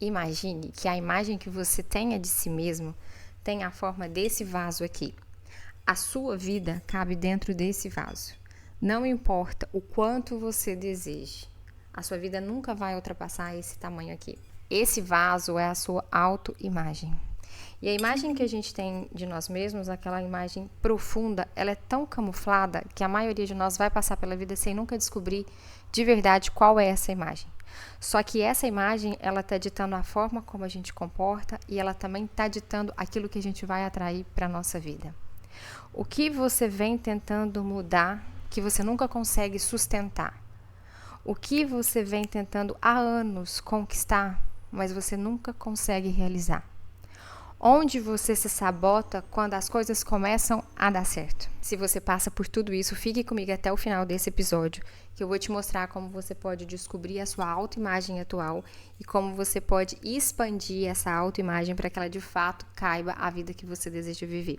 Imagine que a imagem que você tenha de si mesmo tem a forma desse vaso aqui. A sua vida cabe dentro desse vaso. Não importa o quanto você deseje, a sua vida nunca vai ultrapassar esse tamanho aqui. Esse vaso é a sua autoimagem. E a imagem que a gente tem de nós mesmos, aquela imagem profunda, ela é tão camuflada que a maioria de nós vai passar pela vida sem nunca descobrir de verdade qual é essa imagem. Só que essa imagem, ela está ditando a forma como a gente comporta e ela também está ditando aquilo que a gente vai atrair para a nossa vida. O que você vem tentando mudar que você nunca consegue sustentar? O que você vem tentando há anos conquistar, mas você nunca consegue realizar? Onde você se sabota quando as coisas começam a dar certo? Se você passa por tudo isso, fique comigo até o final desse episódio, que eu vou te mostrar como você pode descobrir a sua autoimagem atual e como você pode expandir essa autoimagem para que ela de fato caiba a vida que você deseja viver.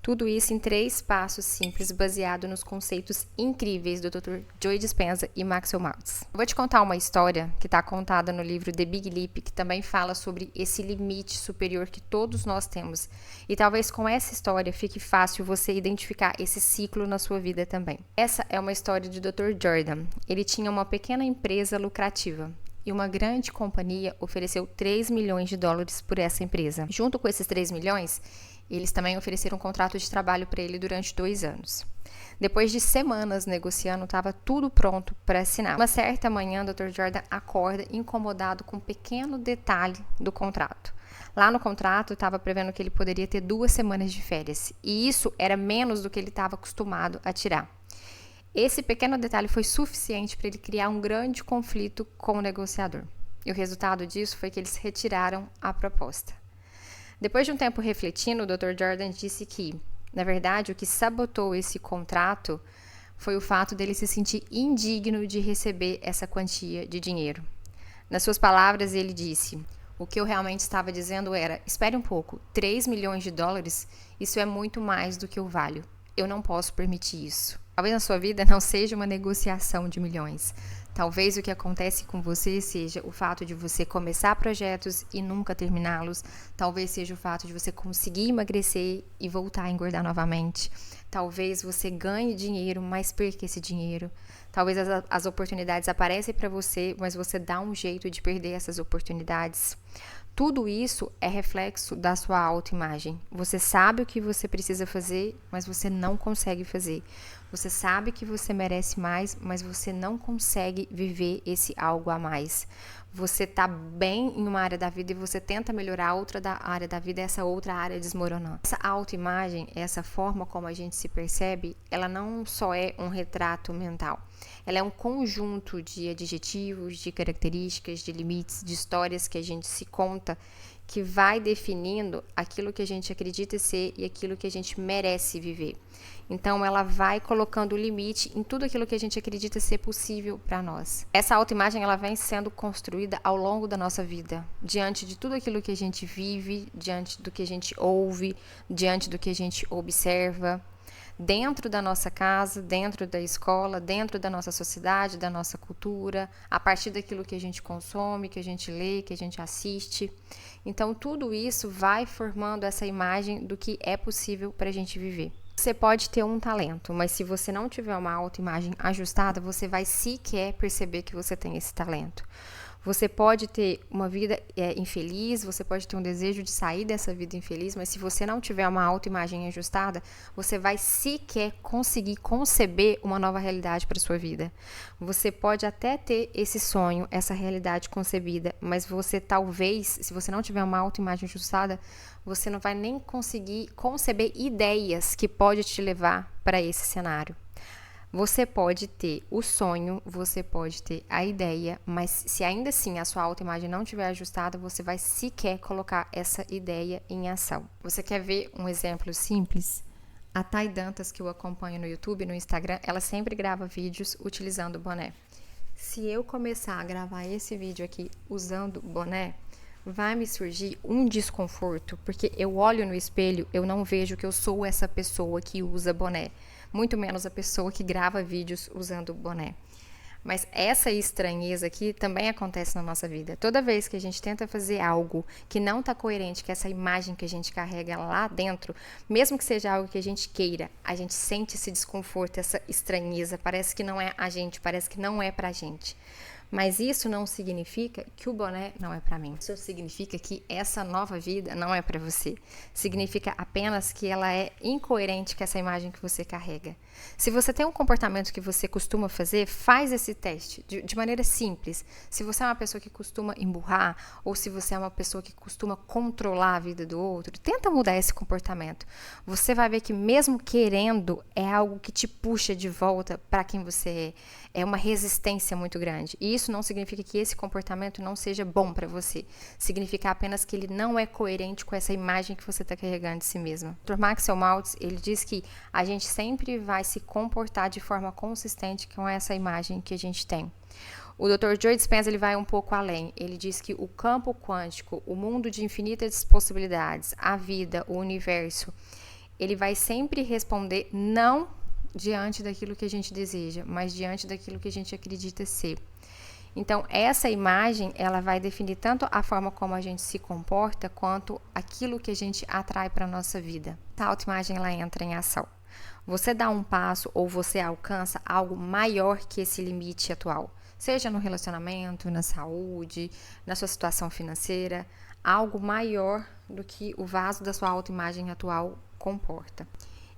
Tudo isso em 3 passos simples, baseado nos conceitos incríveis do Dr. Joe Dispenza e Maxwell Maltz. Eu vou te contar uma história que está contada no livro The Big Leap, que também fala sobre esse limite superior que todos nós temos. E talvez com essa história fique fácil você identificar esse ciclo na sua vida também. Essa é uma história de Dr. Jordan. Ele tinha uma pequena empresa lucrativa. E uma grande companhia ofereceu 3 milhões de dólares por essa empresa. Junto com esses 3 milhões, eles também ofereceram um contrato de trabalho para ele durante 2 anos. Depois de semanas negociando, estava tudo pronto para assinar. Uma certa manhã, o Dr. Jordan acorda incomodado com um pequeno detalhe do contrato. Lá no contrato, estava prevendo que ele poderia ter 2 semanas de férias. E isso era menos do que ele estava acostumado a tirar. Esse pequeno detalhe foi suficiente para ele criar um grande conflito com o negociador. E o resultado disso foi que eles retiraram a proposta. Depois de um tempo refletindo, o Dr. Jordan disse que, na verdade, o que sabotou esse contrato foi o fato dele se sentir indigno de receber essa quantia de dinheiro. Nas suas palavras, ele disse: o que eu realmente estava dizendo era, espere um pouco, 3 milhões de dólares, isso é muito mais do que eu valho. Eu não posso permitir isso. Talvez na sua vida não seja uma negociação de milhões. Talvez o que acontece com você seja o fato de você começar projetos e nunca terminá-los. Talvez seja o fato de você conseguir emagrecer e voltar a engordar novamente. Talvez você ganhe dinheiro, mas perca esse dinheiro. Talvez as oportunidades aparecem para você, mas você dá um jeito de perder essas oportunidades. Tudo isso é reflexo da sua autoimagem. Você sabe o que você precisa fazer, mas você não consegue fazer. Você sabe que você merece mais, mas você não consegue viver esse algo a mais. Você está bem em uma área da vida e você tenta melhorar outra área da vida e essa outra área desmoronando. Essa autoimagem, essa forma como a gente se percebe, ela não só é um retrato mental. Ela é um conjunto de adjetivos, de características, de limites, de histórias que a gente se conta, que vai definindo aquilo que a gente acredita ser e aquilo que a gente merece viver. Então, ela vai colocando o limite em tudo aquilo que a gente acredita ser possível para nós. Essa autoimagem, ela vem sendo construída ao longo da nossa vida, diante de tudo aquilo que a gente vive, diante do que a gente ouve, diante do que a gente observa, dentro da nossa casa, dentro da escola, dentro da nossa sociedade, da nossa cultura, a partir daquilo que a gente consome, que a gente lê, que a gente assiste. Então, tudo isso vai formando essa imagem do que é possível para a gente viver. Você pode ter um talento, mas se você não tiver uma autoimagem ajustada, você vai sequer perceber que você tem esse talento. Você pode ter uma vida infeliz, você pode ter um desejo de sair dessa vida infeliz, mas se você não tiver uma autoimagem ajustada, você vai sequer conseguir conceber uma nova realidade para sua vida. Você pode até ter esse sonho, essa realidade concebida, mas você talvez, se você não tiver uma autoimagem ajustada, você não vai nem conseguir conceber ideias que pode te levar para esse cenário. Você pode ter o sonho, você pode ter a ideia, mas se ainda assim a sua autoimagem não estiver ajustada, você vai sequer colocar essa ideia em ação. Você quer ver um exemplo simples? A Thay Dantas, que eu acompanho no YouTube, no Instagram, ela sempre grava vídeos utilizando boné. Se eu começar a gravar esse vídeo aqui usando boné, vai me surgir um desconforto, porque eu olho no espelho, eu não vejo que eu sou essa pessoa que usa boné. Muito menos a pessoa que grava vídeos usando boné. Mas essa estranheza aqui também acontece na nossa vida. Toda vez que a gente tenta fazer algo que não está coerente com essa imagem que a gente carrega lá dentro, mesmo que seja algo que a gente queira, a gente sente esse desconforto, essa estranheza, parece que não é a gente, parece que não é pra gente. Mas isso não significa que o boné não é para mim. Isso significa que essa nova vida não é para você. Significa apenas que ela é incoerente com essa imagem que você carrega. Se você tem um comportamento que você costuma fazer, faz esse teste de maneira simples. Se você é uma pessoa que costuma emburrar, ou se você é uma pessoa que costuma controlar a vida do outro, tenta mudar esse comportamento. Você vai ver que mesmo querendo, é algo que te puxa de volta para quem você é. É uma resistência muito grande. E isso não significa que esse comportamento não seja bom para você. Significa apenas que ele não é coerente com essa imagem que você está carregando de si mesma. O Dr. Maxwell Maltz, ele diz que a gente sempre vai se comportar de forma consistente com essa imagem que a gente tem. O Dr. Joe Dispenza, ele vai um pouco além. Ele diz que o campo quântico, o mundo de infinitas possibilidades, a vida, o universo, ele vai sempre responder não diante daquilo que a gente deseja, mas diante daquilo que a gente acredita ser. Então, essa imagem, ela vai definir tanto a forma como a gente se comporta, quanto aquilo que a gente atrai para a nossa vida. A autoimagem, ela entra em ação. Você dá um passo ou você alcança algo maior que esse limite atual. Seja no relacionamento, na saúde, na sua situação financeira, algo maior do que o vaso da sua autoimagem atual comporta.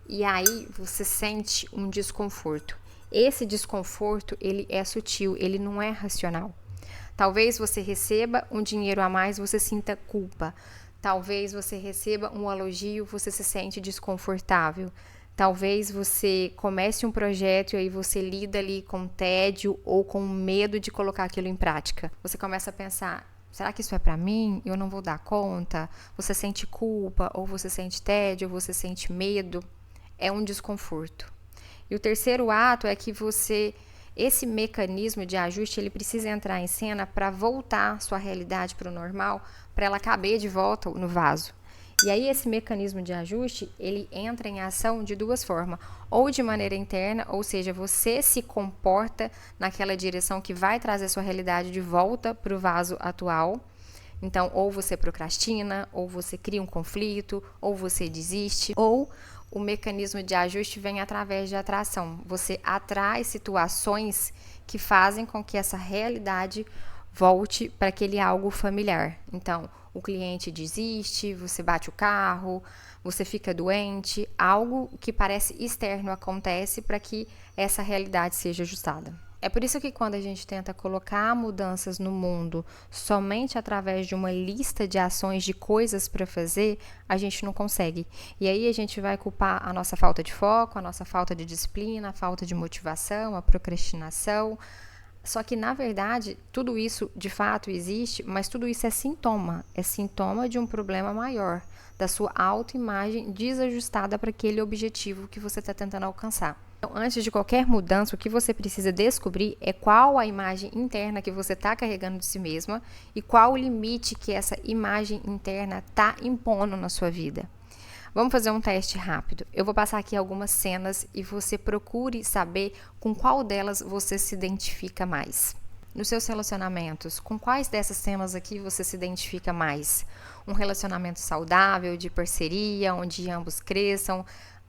E aí você sente um desconforto. Esse desconforto, ele é sutil, ele não é racional. Talvez você receba um dinheiro a mais, você sinta culpa. Talvez você receba um elogio, você se sente desconfortável. Talvez você comece um projeto e aí você lida ali com tédio ou com medo de colocar aquilo em prática. Você começa a pensar, será que isso é pra mim? Eu não vou dar conta? Você sente culpa, ou você sente tédio, ou você sente medo. É um desconforto. E o terceiro ato é que esse mecanismo de ajuste, ele precisa entrar em cena para voltar sua realidade para o normal, para ela caber de volta no vaso. E aí esse mecanismo de ajuste, ele entra em ação de duas formas, ou de maneira interna, ou seja, você se comporta naquela direção que vai trazer sua realidade de volta para o vaso atual. Então, ou você procrastina, ou você cria um conflito, ou você desiste, ou o mecanismo de ajuste vem através de atração. Você atrai situações que fazem com que essa realidade volte para aquele algo familiar. Então, o cliente desiste, você bate o carro, você fica doente, algo que parece externo acontece para que essa realidade seja ajustada. É por isso que quando a gente tenta colocar mudanças no mundo somente através de uma lista de ações, de coisas para fazer, a gente não consegue. E aí a gente vai culpar a nossa falta de foco, a nossa falta de disciplina, a falta de motivação, a procrastinação. Só que, na verdade, tudo isso de fato existe, mas tudo isso é sintoma de um problema maior, da sua autoimagem desajustada para aquele objetivo que você está tentando alcançar. Então, antes de qualquer mudança, o que você precisa descobrir é qual a imagem interna que você está carregando de si mesma e qual o limite que essa imagem interna está impondo na sua vida. Vamos fazer um teste rápido. Eu vou passar aqui algumas cenas e você procure saber com qual delas você se identifica mais. Nos seus relacionamentos, com quais dessas cenas aqui você se identifica mais? Um relacionamento saudável, de parceria, onde ambos cresçam,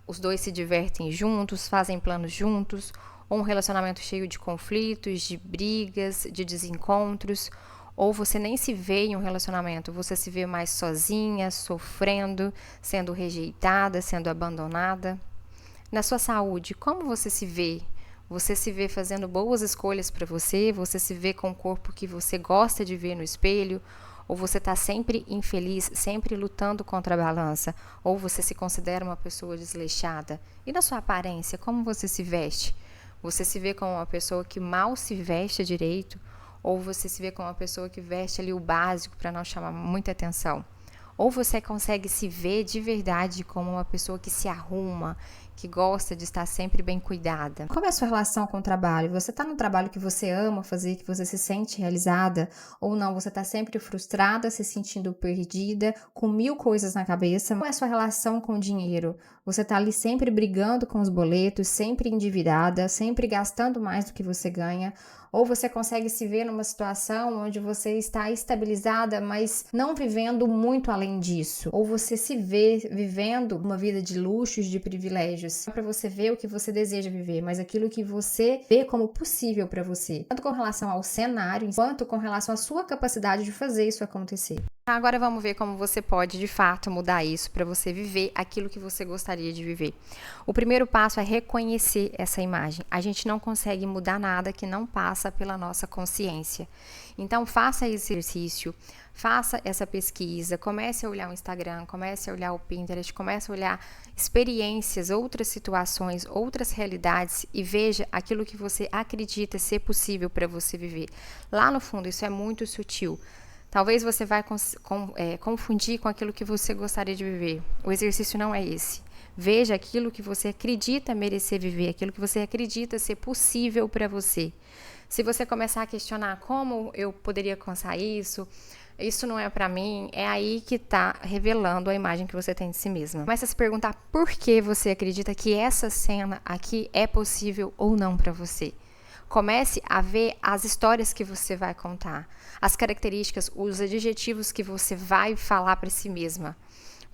os dois se divertem juntos, fazem planos juntos, ou um relacionamento cheio de conflitos, de brigas, de desencontros, ou você nem se vê em um relacionamento, você se vê mais sozinha, sofrendo, sendo rejeitada, sendo abandonada. Na sua saúde, como você se vê? Você se vê fazendo boas escolhas para você? Você se vê com o corpo que você gosta de ver no espelho? Ou você está sempre infeliz, sempre lutando contra a balança? Ou você se considera uma pessoa desleixada? E na sua aparência, como você se veste? Você se vê como uma pessoa que mal se veste direito? Ou você se vê como uma pessoa que veste ali o básico para não chamar muita atenção? Ou você consegue se ver de verdade como uma pessoa que se arruma, que gosta de estar sempre bem cuidada. Como é a sua relação com o trabalho? Você está num trabalho que você ama fazer, que você se sente realizada? Ou não, você está sempre frustrada, se sentindo perdida, com 1000 coisas na cabeça? Como é a sua relação com o dinheiro? Você está ali sempre brigando com os boletos, sempre endividada, sempre gastando mais do que você ganha? Ou você consegue se ver numa situação onde você está estabilizada, mas não vivendo muito além disso? Ou você se vê vivendo uma vida de luxos, de privilégios? Para você ver o que você deseja viver, mas aquilo que você vê como possível para você, tanto com relação ao cenário, quanto com relação à sua capacidade de fazer isso acontecer. Agora vamos ver como você pode, de fato, mudar isso para você viver aquilo que você gostaria de viver. O primeiro passo é reconhecer essa imagem. A gente não consegue mudar nada que não passa pela nossa consciência. Então, faça esse exercício, faça essa pesquisa, comece a olhar o Instagram, comece a olhar o Pinterest, comece a olhar experiências, outras situações, outras realidades e veja aquilo que você acredita ser possível para você viver. Lá no fundo, isso é muito sutil. Talvez você vai confundir com aquilo que você gostaria de viver. O exercício não é esse. Veja aquilo que você acredita merecer viver, aquilo que você acredita ser possível para você. Se você começar a questionar como eu poderia alcançar isso não é para mim, é aí que está revelando a imagem que você tem de si mesma. Começa a se perguntar por que você acredita que essa cena aqui é possível ou não para você. Comece a ver as histórias que você vai contar, as características, os adjetivos que você vai falar para si mesma.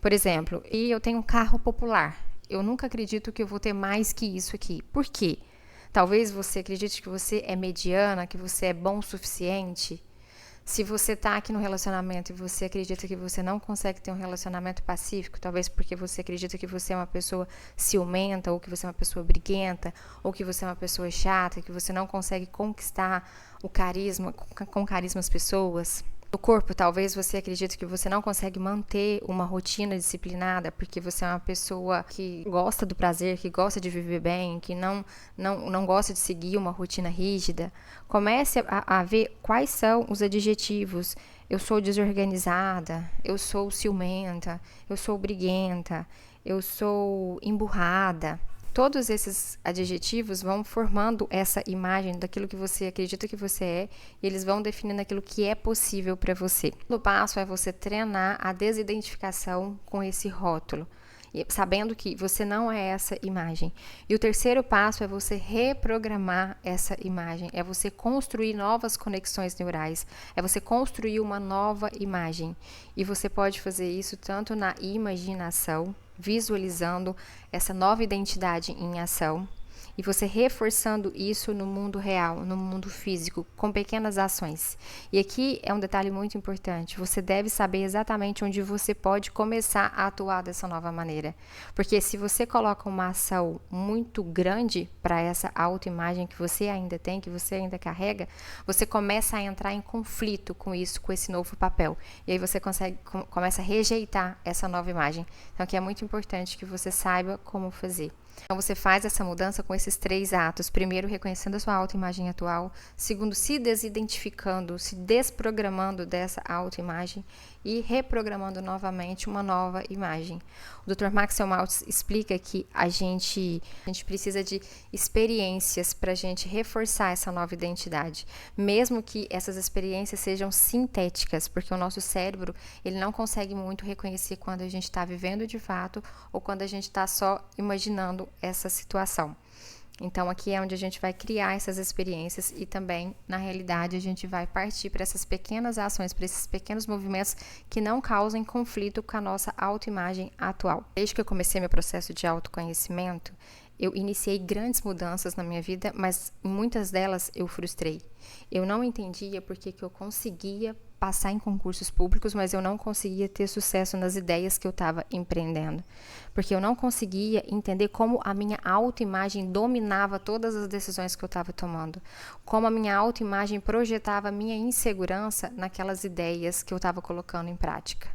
Por exemplo, eu tenho um carro popular. Eu nunca acredito que eu vou ter mais que isso aqui. Por quê? Talvez você acredite que você é mediana, que você é bom o suficiente. Se você está aqui no relacionamento e você acredita que você não consegue ter um relacionamento pacífico, talvez porque você acredita que você é uma pessoa ciumenta, ou que você é uma pessoa briguenta, ou que você é uma pessoa chata, que você não consegue conquistar o carisma, com carisma as pessoas. No corpo, talvez você acredite que você não consegue manter uma rotina disciplinada porque você é uma pessoa que gosta do prazer, que gosta de viver bem, que não gosta de seguir uma rotina rígida. Comece a ver quais são os adjetivos. Eu sou desorganizada, eu sou ciumenta, eu sou briguenta, eu sou emburrada. Todos esses adjetivos vão formando essa imagem daquilo que você acredita que você é e eles vão definindo aquilo que é possível para você. O segundo passo é você treinar a desidentificação com esse rótulo, sabendo que você não é essa imagem. E o terceiro passo é você reprogramar essa imagem, é você construir novas conexões neurais, é você construir uma nova imagem. E você pode fazer isso tanto na imaginação, visualizando essa nova identidade em ação, e você reforçando isso no mundo real, no mundo físico, com pequenas ações. E aqui é um detalhe muito importante, você deve saber exatamente onde você pode começar a atuar dessa nova maneira. Porque se você coloca uma ação muito grande para essa autoimagem que você ainda tem, que você ainda carrega, você começa a entrar em conflito com isso, com esse novo papel. E aí você começa a rejeitar essa nova imagem. Então aqui é muito importante que você saiba como fazer. Então, você faz essa mudança com esses 3 atos. Primeiro, reconhecendo a sua autoimagem atual. Segundo, se desidentificando, se desprogramando dessa autoimagem e reprogramando novamente uma nova imagem. O Dr. Maxwell Maltz explica que a gente precisa de experiências para a gente reforçar essa nova identidade. Mesmo que essas experiências sejam sintéticas, porque o nosso cérebro ele não consegue muito reconhecer quando a gente está vivendo de fato ou quando a gente está só imaginando essa situação. Então, aqui é onde a gente vai criar essas experiências e também, na realidade, a gente vai partir para essas pequenas ações, para esses pequenos movimentos que não causem conflito com a nossa autoimagem atual. Desde que eu comecei meu processo de autoconhecimento, eu iniciei grandes mudanças na minha vida, mas em muitas delas eu frustrei. Eu não entendia porque que eu conseguia passar em concursos públicos, mas eu não conseguia ter sucesso nas ideias que eu estava empreendendo. Porque eu não conseguia entender como a minha autoimagem dominava todas as decisões que eu estava tomando. Como a minha autoimagem projetava a minha insegurança naquelas ideias que eu estava colocando em prática.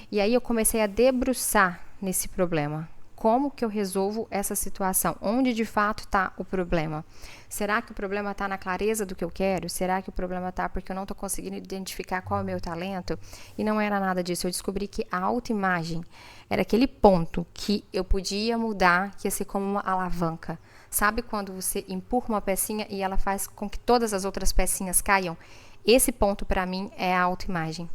E aí eu comecei a debruçar nesse problema. como que eu resolvo essa situação? Onde de fato está o problema? Será que o problema está na clareza do que eu quero? Será que o problema está porque eu não estou conseguindo identificar qual é o meu talento? E não era nada disso. Eu descobri que a autoimagem era aquele ponto que eu podia mudar, que ia ser como uma alavanca. Sabe quando você empurra uma pecinha e ela faz com que todas as outras pecinhas caiam? Esse ponto para mim é a autoimagem.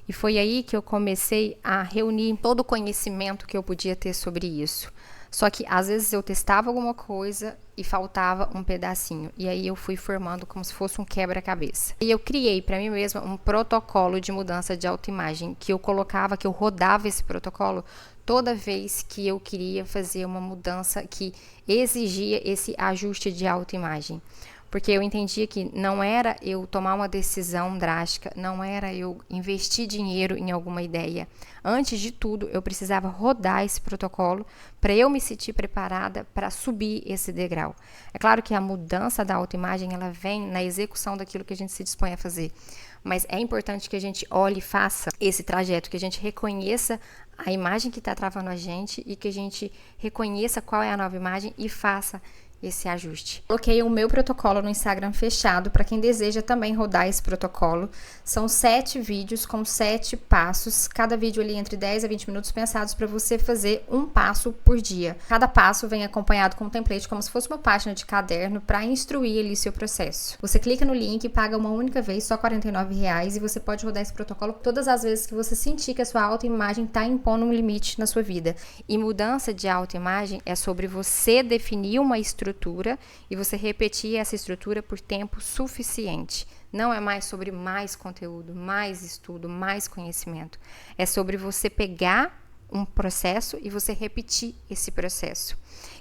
E foi aí que eu comecei a reunir todo o conhecimento que eu podia ter sobre isso. Só que às vezes eu testava alguma coisa e faltava um pedacinho. E aí eu fui formando como se fosse um quebra-cabeça. E eu criei para mim mesma um protocolo de mudança de autoimagem que eu colocava, que eu rodava esse protocolo toda vez que eu queria fazer uma mudança que exigia esse ajuste de autoimagem. Porque eu entendia que não era eu tomar uma decisão drástica, não era eu investir dinheiro em alguma ideia. Antes de tudo, eu precisava rodar esse protocolo para eu me sentir preparada para subir esse degrau. É claro que a mudança da autoimagem, ela vem na execução daquilo que a gente se dispõe a fazer. Mas é importante que a gente olhe e faça esse trajeto, que a gente reconheça a imagem que está travando a gente e que a gente reconheça qual é a nova imagem e faça esse ajuste. Coloquei o meu protocolo no Instagram fechado para quem deseja também rodar esse protocolo. São 7 vídeos com 7 passos, cada vídeo ali entre 10 a 20 minutos pensados para você fazer um passo por dia. Cada passo vem acompanhado com um template como se fosse uma página de caderno para instruir ali seu processo. Você clica no link, paga uma única vez, só R$ 49,00 e você pode rodar esse protocolo todas as vezes que você sentir que a sua autoimagem está impondo um limite na sua vida. E mudança de autoimagem é sobre você definir uma estrutura e você repetir essa estrutura por tempo suficiente. Não é mais sobre mais conteúdo, mais estudo, mais conhecimento. É sobre você pegar um processo e você repetir esse processo.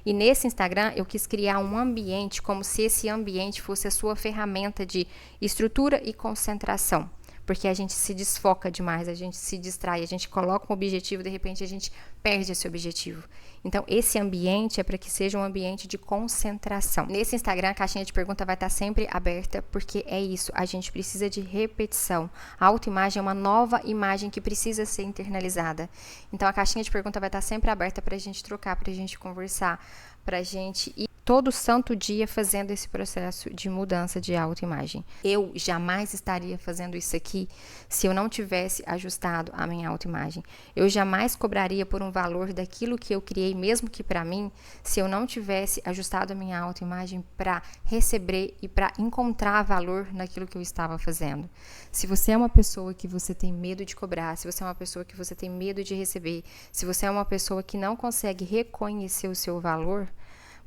E nesse Instagram eu quis criar um ambiente como se esse ambiente fosse a sua ferramenta de estrutura e concentração. Porque a gente se desfoca demais, a gente se distrai, a gente coloca um objetivo, de repente a gente perde esse objetivo. Então, esse ambiente é para que seja um ambiente de concentração. Nesse Instagram, a caixinha de pergunta vai estar sempre aberta, porque é isso, a gente precisa de repetição. A autoimagem é uma nova imagem que precisa ser internalizada. Então, a caixinha de pergunta vai estar sempre aberta para a gente trocar, para a gente conversar, para a gente ir todo santo dia fazendo esse processo de mudança de autoimagem. Eu jamais estaria fazendo isso aqui se eu não tivesse ajustado a minha autoimagem. Eu jamais cobraria por um valor daquilo que eu criei, mesmo que para mim, se eu não tivesse ajustado a minha autoimagem para receber e para encontrar valor naquilo que eu estava fazendo. Se você é uma pessoa que você tem medo de cobrar, se você é uma pessoa que você tem medo de receber, se você é uma pessoa que não consegue reconhecer o seu valor,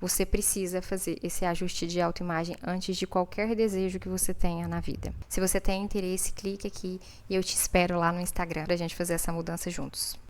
você precisa fazer esse ajuste de autoimagem antes de qualquer desejo que você tenha na vida. Se você tem interesse, clique aqui e eu te espero lá no Instagram pra gente fazer essa mudança juntos.